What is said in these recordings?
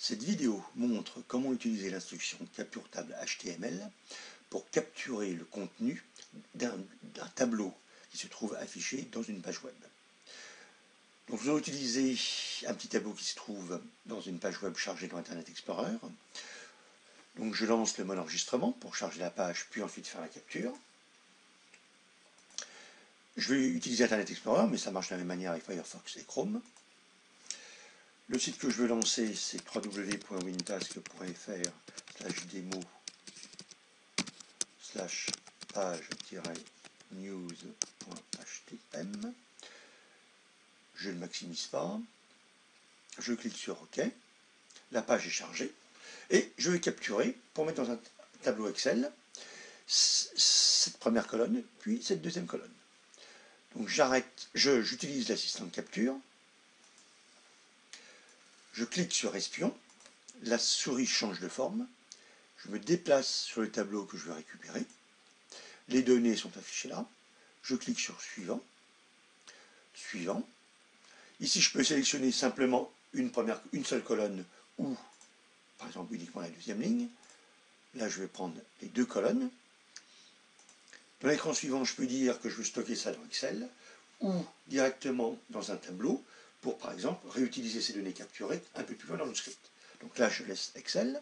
Cette vidéo montre comment utiliser l'instruction capture table HTML pour capturer le contenu d'un tableau qui se trouve affiché dans une page web. Donc nous allons utiliser un petit tableau qui se trouve dans une page web chargée dans Internet Explorer. Donc je lance le mode enregistrement pour charger la page, puis ensuite faire la capture. Je vais utiliser Internet Explorer, mais ça marche de la même manière avec Firefox et Chrome. Le site que je veux lancer, c'est www.wintask.fr/démo/page-news.htm. Je ne le maximise pas. Je clique sur OK. La page est chargée. Et je vais capturer pour mettre dans un tableau Excel cette première colonne, puis cette deuxième colonne. Donc j'utilise l'assistant de capture. Je clique sur espion, la souris change de forme, je me déplace sur le tableau que je veux récupérer, les données sont affichées là, je clique sur suivant, suivant. Ici je peux sélectionner simplement une seule colonne ou par exemple uniquement la deuxième ligne. Là je vais prendre les deux colonnes. Dans l'écran suivant, je peux dire que je veux stocker ça dans Excel ou directement dans un tableau pour, par exemple, réutiliser ces données capturées un peu plus loin dans le script. Donc là, je laisse Excel.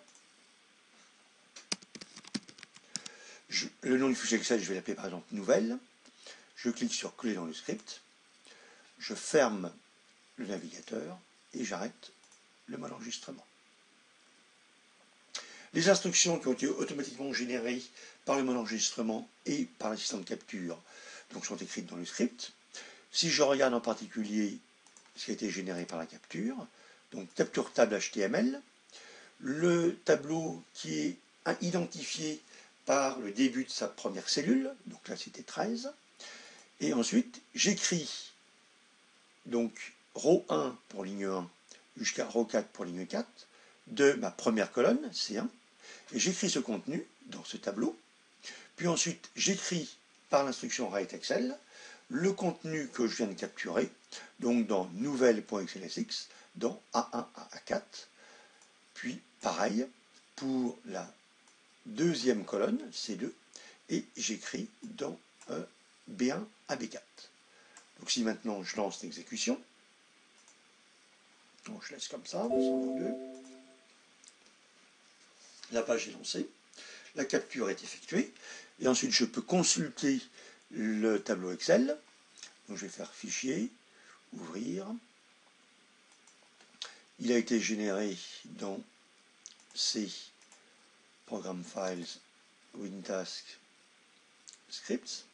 Le nom du fichier Excel, je vais l'appeler par exemple Nouvelle. Je clique sur Coller dans le script. Je ferme le navigateur et j'arrête le mode enregistrement. Les instructions qui ont été automatiquement générées par le mode enregistrement et par l'assistant de capture donc, sont écrites dans le script. Si je regarde en particulier ce qui a été généré par la capture, donc capture table HTML, le tableau qui est identifié par le début de sa première cellule, donc là c'était 13, et ensuite j'écris donc row 1 pour ligne 1 jusqu'à row 4 pour ligne 4 de ma première colonne, C1, et j'écris ce contenu dans ce tableau, puis ensuite j'écris par l'instruction write Excel le contenu que je viens de capturer, donc dans nouvelle.xlsx, dans A1 à A4, puis pareil pour la deuxième colonne, C2, et j'écris dans B1 à B4. Donc si maintenant je lance l'exécution, donc je laisse comme ça, la page est lancée, la capture est effectuée, et ensuite je peux consulter le tableau Excel. Donc je vais faire Fichier, Ouvrir. Il a été généré dans C, Program Files, Wintask, Scripts,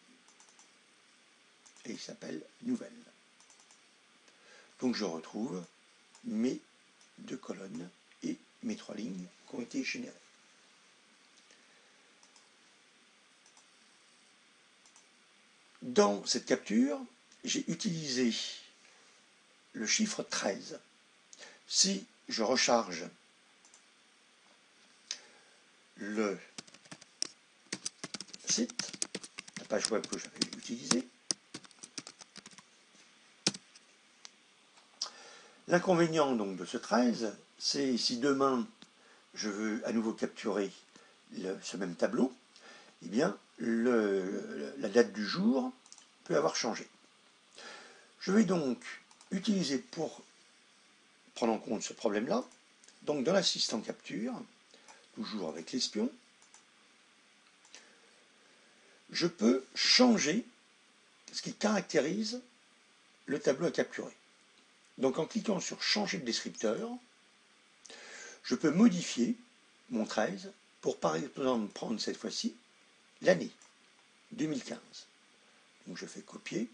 et il s'appelle Nouvelle. Donc je retrouve mes deux colonnes et mes trois lignes qui ont été générées. Dans cette capture, j'ai utilisé le chiffre 13. Si je recharge le site, la page web que j'avais utilisée, l'inconvénient donc de ce 13, c'est si demain je veux à nouveau capturer ce même tableau, eh bien la date du jour peut avoir changé. Je vais donc utiliser pour prendre en compte ce problème-là, donc dans l'assistant capture, toujours avec l'espion, je peux changer ce qui caractérise le tableau à capturer. Donc en cliquant sur changer de descripteur, je peux modifier mon 13 pour par exemple prendre cette fois-ci l'année 2015. Donc je fais copier,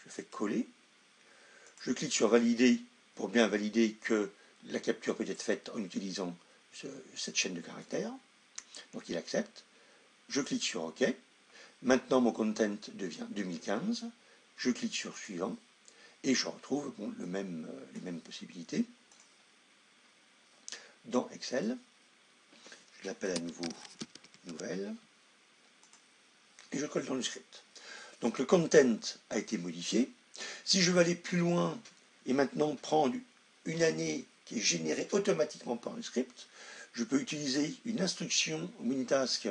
je fais coller, je clique sur valider pour bien valider que la capture peut être faite en utilisant cette chaîne de caractères. Donc il accepte. Je clique sur OK. Maintenant mon content devient 2015. Je clique sur suivant et je retrouve les mêmes possibilités. Dans Excel, je l'appelle à nouveau Nouvelle et je colle dans le script. Donc le content a été modifié. Si je veux aller plus loin et maintenant prendre une année qui est généré automatiquement par le script. Je peux utiliser une instruction WinTask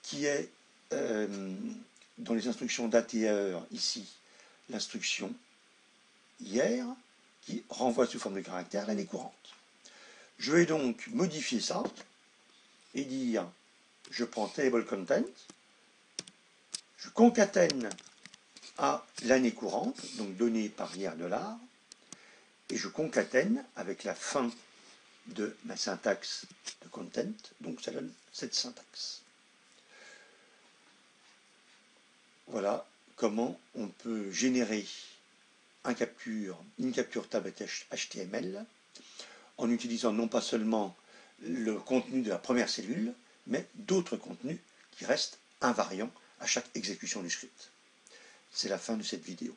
qui est dans les instructions date et heure, ici, l'instruction hier, qui renvoie sous forme de caractère l'année courante. Je vais donc modifier ça et dire, je prends table content, je concatène à l'année courante, donc donnée par hier $, et je concatène avec la fin de ma syntaxe de content, donc ça donne cette syntaxe. Voilà comment on peut générer une capture tablette HTML en utilisant non pas seulement le contenu de la première cellule, mais d'autres contenus qui restent invariants à chaque exécution du script. C'est la fin de cette vidéo.